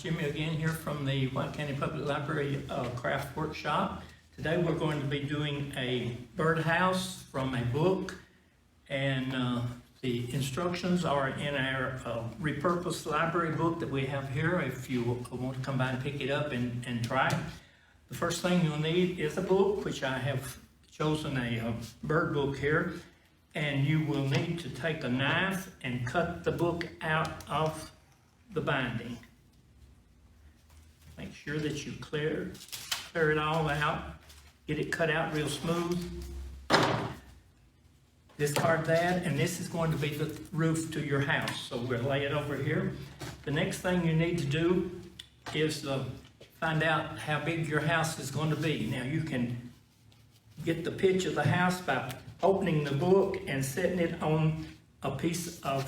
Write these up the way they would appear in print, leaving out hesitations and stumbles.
Jimmy again here from the White County Public Library Craft Workshop. Today we're going to be doing a birdhouse from a book, and the instructions are in our repurposed library book that we have here if you want to come by and pick it up and try. The first thing you'll need is a book, which I have chosen a bird book here, and you will need to take a knife and cut the book out of the binding. Make sure that you clear it all out. Get it cut out real smooth. Discard that, and this is going to be the roof to your house. So we'll lay it over here. The next thing you need to do is find out how big your house is going to be. Now you can get the pitch of the house by opening the book and setting it on a piece of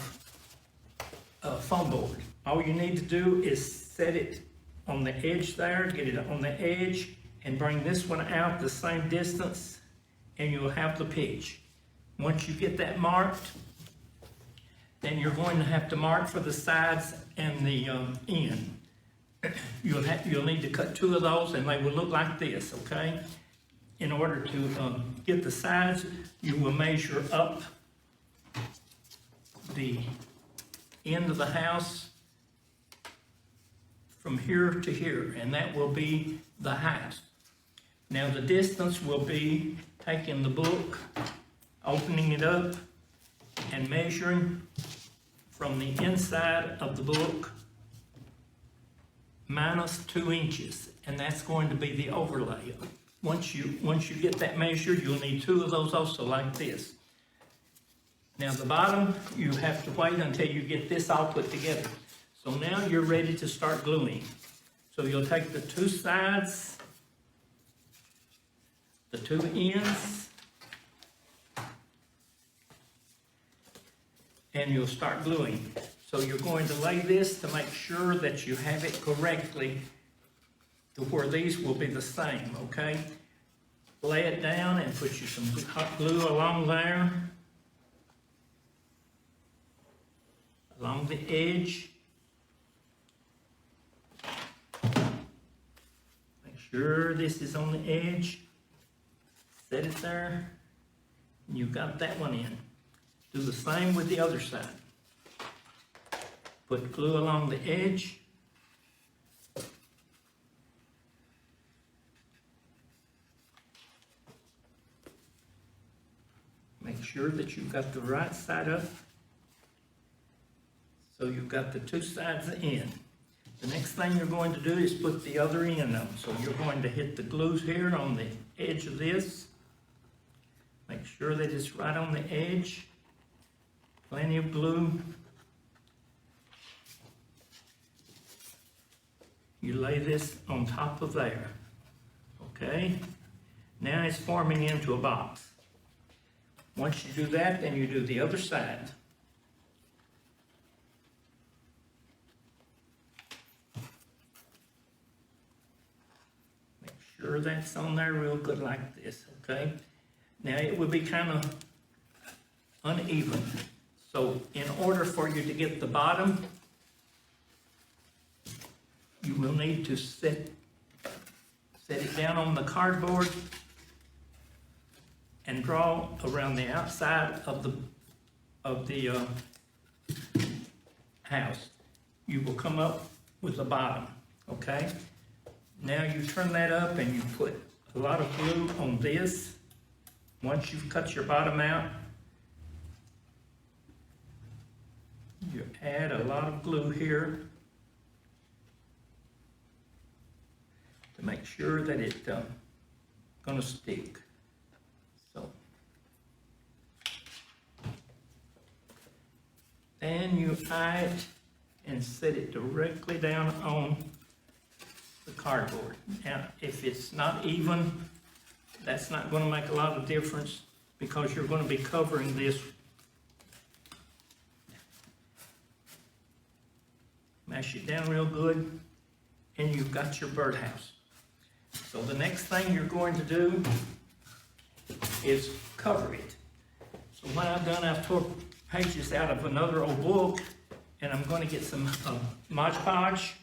foam board. All you need to do is set it on the edge there, get it on the edge, and bring this one out the same distance, and you'll have the pitch. Once you get that marked, then you're going to have to mark for the sides and the end. You'll need to cut two of those, and they will look like this, okay? In order to get the sides, you will measure up the end of the house from here to here, and that will be the height. Now the distance will be taking the book, opening it up, and measuring from the inside of the book minus 2 inches, and that's going to be the overlay. Once you get that measured, you'll need 2 of those also, like this. Now the bottom, you have to wait until you get this all put together. So now you're ready to start gluing. So you'll take the 2 sides, the 2 ends, and you'll start gluing. So you're going to lay this to make sure that you have it correctly to where these will be the same, okay? Lay it down and put you some hot glue along there, along the edge. Make sure this is on the edge. Set it there, and you've got that one in. Do the same with the other side. Put glue along the edge. Make sure that you've got the right side up. So you've got the 2 sides in. The next thing you're going to do is put the other end on. So you're going to hit the glues here on the edge of this. Make sure that it's right on the edge. Plenty of glue. You lay this on top of there. Okay? Now it's forming into a box. Once you do that, then you do the other side. Make sure that's on there real good like this, okay? Now it will be kind of uneven. So in order for you to get the bottom, you will need to set it down on the cardboard and draw around the outside of the house. You will come up with the bottom, okay? Now you turn that up and you put a lot of glue on this. Once you've cut your bottom out, you add a lot of glue here to make sure that it's gonna stick. So then you eye it and set it directly down on the cardboard. Now, if it's not even, that's not going to make a lot of difference because you're going to be covering this. Mash it down real good, and you've got your birdhouse. So the next thing you're going to do is cover it. So what I've done, I've tore pages out of another old book, and I'm going to get some Mod Podge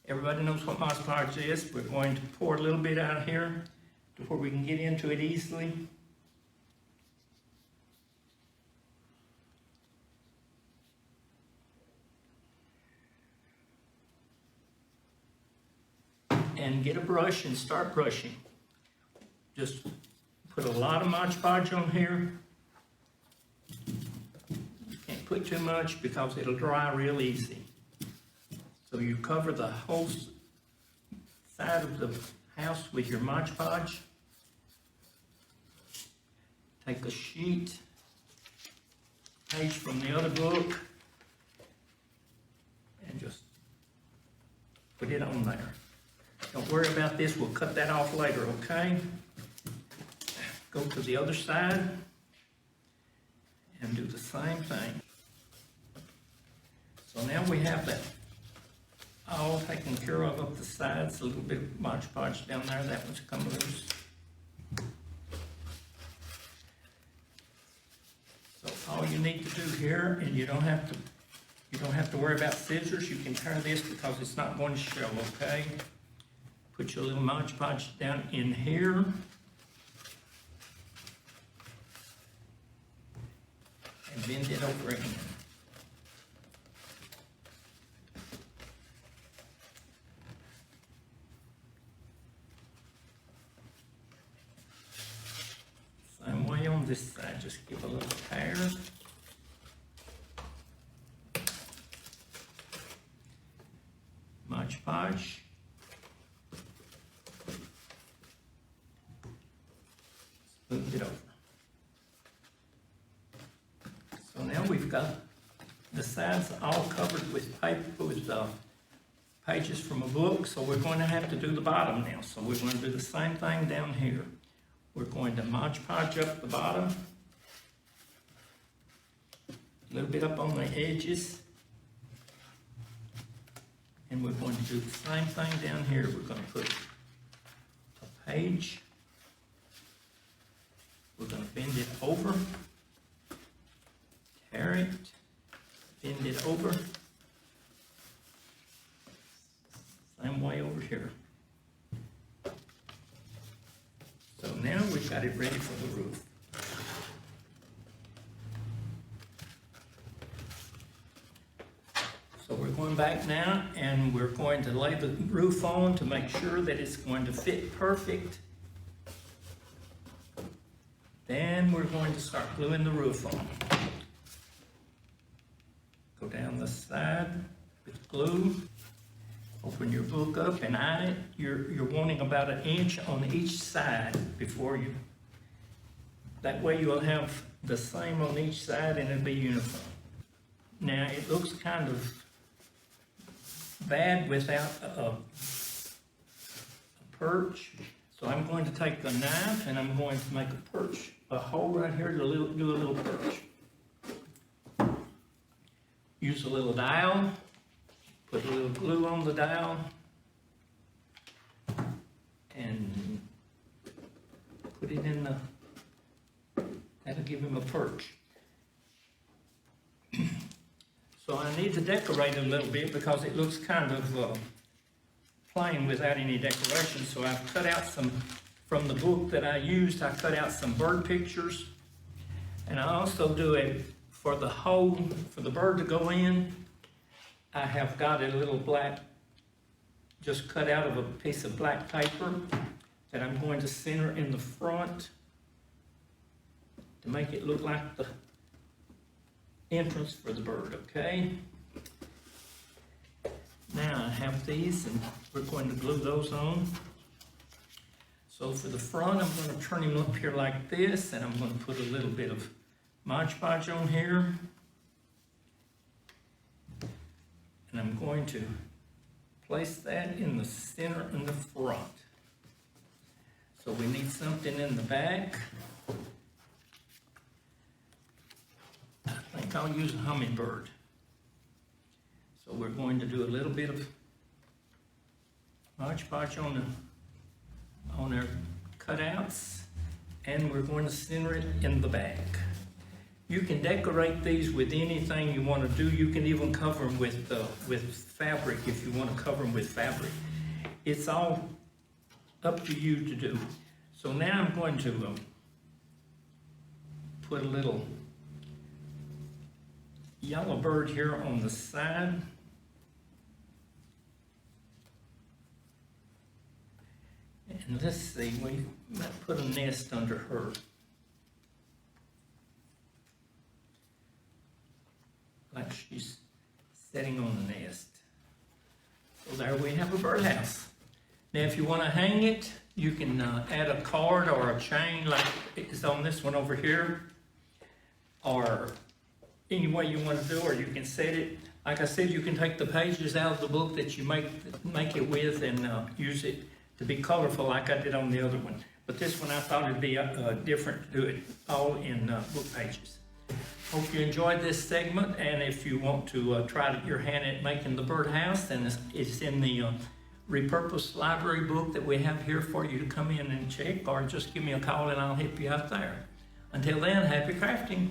Everybody knows what Mod Podge is. We're going to pour a little bit out here to where we can get into it easily. And get a brush and start brushing. Just put a lot of Mod Podge on here. You can't put too much because it'll dry real easy. So you cover the whole side of the house with your Mod Podge. Take a sheet, page from the other book, and just put it on there. Don't worry about this, we'll cut that off later, okay? Go to the other side and do the same thing. So now we have that all taken care of up the sides, a little bit of Mod Podge down there, that one's come loose. So all you need to do here, and you don't have to worry about scissors, you can turn this because it's not going to show, okay? Put your little Mod Podge down in here. And bend it over again. Same way on this side, just give a little tear. Mod Podge. Move it over. So now we've got the sides all covered with paper, with pages from a book, so we're going to have to do the bottom now. So we're going to do the same thing down here. We're going to Mod Podge up the bottom, a little bit up on the edges, and we're going to do the same thing down here. We're going to put a page. We're going to bend it over, tear it, bend it over. Same way over here. So now we've got it ready for the roof. So we're going back now and we're going to lay the roof on to make sure that it's going to fit perfect. Then we're going to start gluing the roof on. Go down the side with glue. Open your book up and iron it. You're wanting about 1 inch on each side before you. That way you'll have the same on each side and it'll be uniform. Now it looks kind of bad without a perch. So I'm going to take the knife and I'm going to make a perch, a hole right here to do a little perch. Use a little dowel, put a little glue on the dowel, and put it in that'll give him a perch. So I need to decorate it a little bit because it looks kind of plain without any decoration. So I've cut out some, from the book that I used, I cut out some bird pictures. And I also do for the hole, for the bird to go in, I have got a little black, just cut out of a piece of black paper that I'm going to center in the front to make it look like the entrance for the bird, okay? Now I have these and we're going to glue those on. So for the front, I'm going to turn him up here like this, and I'm going to put a little bit of Mod Podge on here. And I'm going to place that in the center in the front. So we need something in the back. I think I'll use a hummingbird. So we're going to do a little bit of Mod Podge on our cutouts, and we're going to center it in the back. You can decorate these with anything you want to do. You can even cover them with fabric if you want to cover them with fabric. It's all up to you to do. So now I'm going to put a little yellow bird here on the side. And let's see, we might put a nest under her. Like she's sitting on the nest. So there we have a birdhouse. Now if you want to hang it, you can add a cord or a chain like is on this one over here, or any way you want to do, or you can set it. Like I said, you can take the pages out of the book that you make it with and use it to be colorful like I did on the other one. But this one I thought it'd be different to do it all in book pages. Hope you enjoyed this segment, and if you want to try your hand at making the birdhouse, then it's in the repurposed library book that we have here for you to come in and check, or just give me a call and I'll help you out there. Until then, happy crafting.